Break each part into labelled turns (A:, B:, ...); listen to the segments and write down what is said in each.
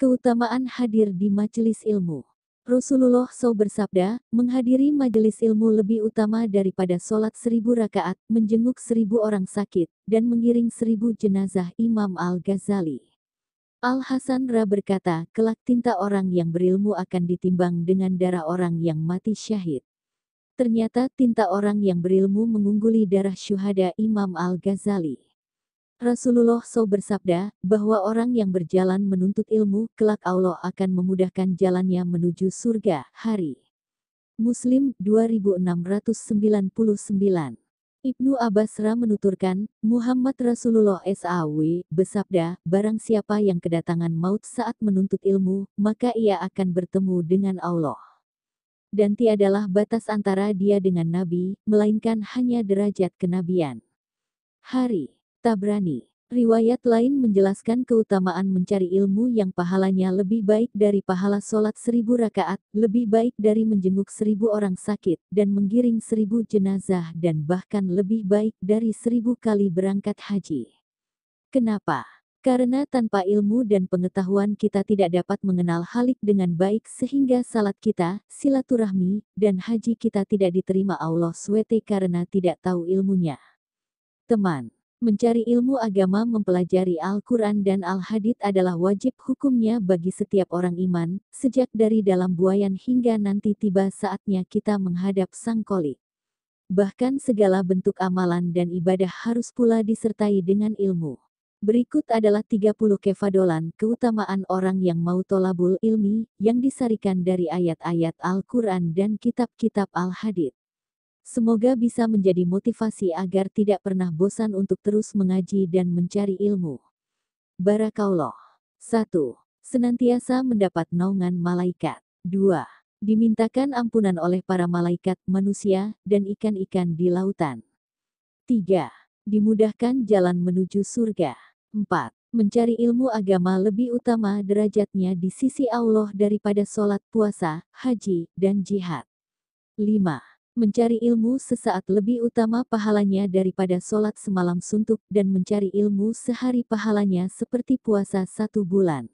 A: Keutamaan hadir di majelis ilmu. Rasulullah SAW bersabda, menghadiri majelis ilmu lebih utama daripada sholat 1000 rakaat, menjenguk 1000 orang sakit, dan mengiring 1000 jenazah. Imam Al-Ghazali. Al-Hasan Ra berkata, kelak tinta orang yang berilmu akan ditimbang dengan darah orang yang mati syahid. Ternyata tinta orang yang berilmu mengungguli darah syuhada. Imam Al-Ghazali. Rasulullah SAW bersabda, bahwa orang yang berjalan menuntut ilmu, kelak Allah akan memudahkan jalannya menuju surga. Hari Muslim 2699. Ibnu Abbas menuturkan, Muhammad Rasulullah SAW bersabda, barang siapa yang kedatangan maut saat menuntut ilmu, maka ia akan bertemu dengan Allah. Dan tiadalah batas antara dia dengan Nabi, melainkan hanya derajat kenabian. Hari Tabrani. Riwayat lain menjelaskan keutamaan mencari ilmu yang pahalanya lebih baik dari pahala sholat 1000 rakaat, lebih baik dari menjenguk 1000 orang sakit, dan menggiring 1000 jenazah, dan bahkan lebih baik dari 1000 kali berangkat haji. Kenapa? Karena tanpa ilmu dan pengetahuan kita tidak dapat mengenal Khalik dengan baik sehingga salat kita, silaturahmi, dan haji kita tidak diterima Allah SWT karena tidak tahu ilmunya. Teman. Mencari ilmu agama mempelajari Al-Quran dan Al-Hadits adalah wajib hukumnya bagi setiap orang iman, sejak dari dalam buayan hingga nanti tiba saatnya kita menghadap Sang Kholik. Bahkan segala bentuk amalan dan ibadah harus pula disertai dengan ilmu. Berikut adalah 30 kefadolan keutamaan orang yang mau tolabul ilmi, yang disarikan dari ayat-ayat Al-Quran dan kitab-kitab Al-Hadits. Semoga bisa menjadi motivasi agar tidak pernah bosan untuk terus mengaji dan mencari ilmu. Barakallah. 1. Senantiasa mendapat naungan malaikat. 2. Dimintakan ampunan oleh para malaikat, manusia, dan ikan-ikan di lautan. 3. Dimudahkan jalan menuju surga. 4. Mencari ilmu agama lebih utama derajatnya di sisi Allah daripada sholat, puasa, haji, dan jihad. 5. Mencari ilmu sesaat lebih utama pahalanya daripada sholat semalam suntuk, dan mencari ilmu sehari pahalanya seperti puasa 1 bulan.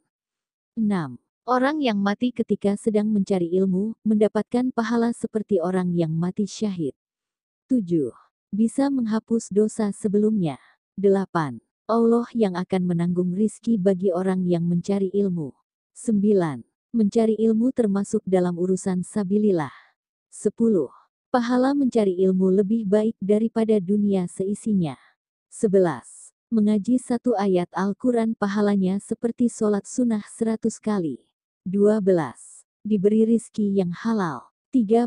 A: 6. Orang yang mati ketika sedang mencari ilmu, mendapatkan pahala seperti orang yang mati syahid. 7. Bisa menghapus dosa sebelumnya. 8. Allah yang akan menanggung rizki bagi orang yang mencari ilmu. 9. Mencari ilmu termasuk dalam urusan sabilillah. 10. Pahala mencari ilmu lebih baik daripada dunia seisinya. 11. Mengaji satu ayat Al-Quran pahalanya seperti sholat sunnah 100 kali. 12. Diberi rizki yang halal. 13.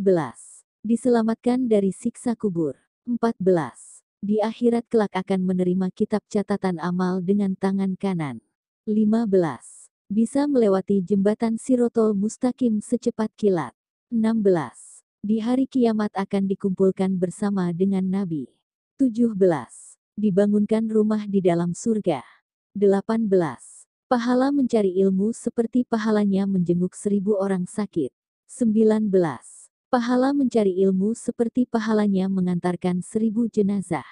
A: Diselamatkan dari siksa kubur. 14. Di akhirat kelak akan menerima kitab catatan amal dengan tangan kanan. 15. Bisa melewati jembatan Sirotol Mustaqim secepat kilat. 16. Di hari kiamat akan dikumpulkan bersama dengan Nabi. 17. Dibangunkan rumah di dalam surga. 18. Pahala mencari ilmu seperti pahalanya menjenguk 1000 orang sakit. 19. Pahala mencari ilmu seperti pahalanya mengantarkan 1000 jenazah.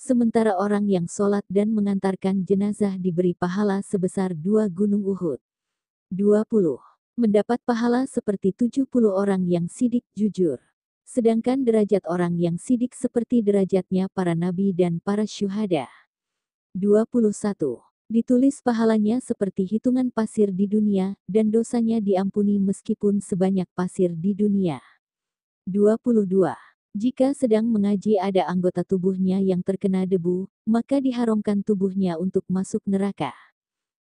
A: Sementara orang yang sholat dan mengantarkan jenazah diberi pahala sebesar 2 gunung Uhud. 20. Mendapat pahala seperti 70 orang yang sidik jujur. Sedangkan derajat orang yang sidik seperti derajatnya para nabi dan para syuhada. 21. Ditulis pahalanya seperti hitungan pasir di dunia, dan dosanya diampuni meskipun sebanyak pasir di dunia. 22. Jika sedang mengaji ada anggota tubuhnya yang terkena debu, maka diharamkan tubuhnya untuk masuk neraka.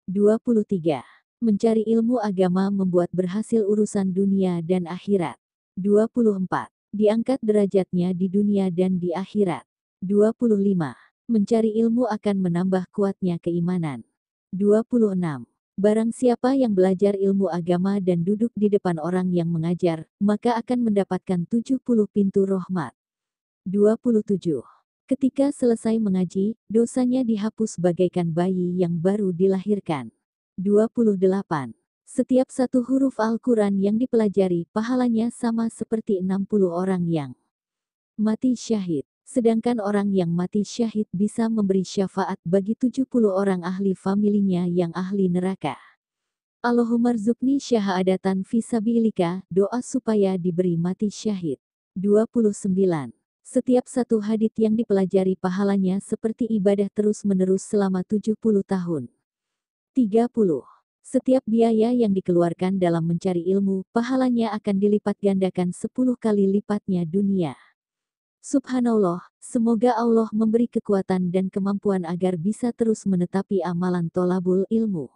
A: 23. Mencari ilmu agama membuat berhasil urusan dunia dan akhirat. 24. Diangkat derajatnya di dunia dan di akhirat. 25. Mencari ilmu akan menambah kuatnya keimanan. 26. Barang siapa yang belajar ilmu agama dan duduk di depan orang yang mengajar, maka akan mendapatkan 70 pintu rahmat. 27. Ketika selesai mengaji, dosanya dihapus bagaikan bayi yang baru dilahirkan. 28. Setiap satu huruf Al-Quran yang dipelajari, pahalanya sama seperti 60 orang yang mati syahid. Sedangkan orang yang mati syahid bisa memberi syafaat bagi 70 orang ahli familinya yang ahli neraka. Allahumma rzuqni syahadatan fisabilika, doa supaya diberi mati syahid. 29. Setiap satu hadits yang dipelajari pahalanya seperti ibadah terus-menerus selama 70 tahun. 30. Setiap biaya yang dikeluarkan dalam mencari ilmu, pahalanya akan dilipat gandakan 10 kali lipatnya dunia. Subhanallah, semoga Allah memberi kekuatan dan kemampuan agar bisa terus menetapi amalan tolabul ilmu.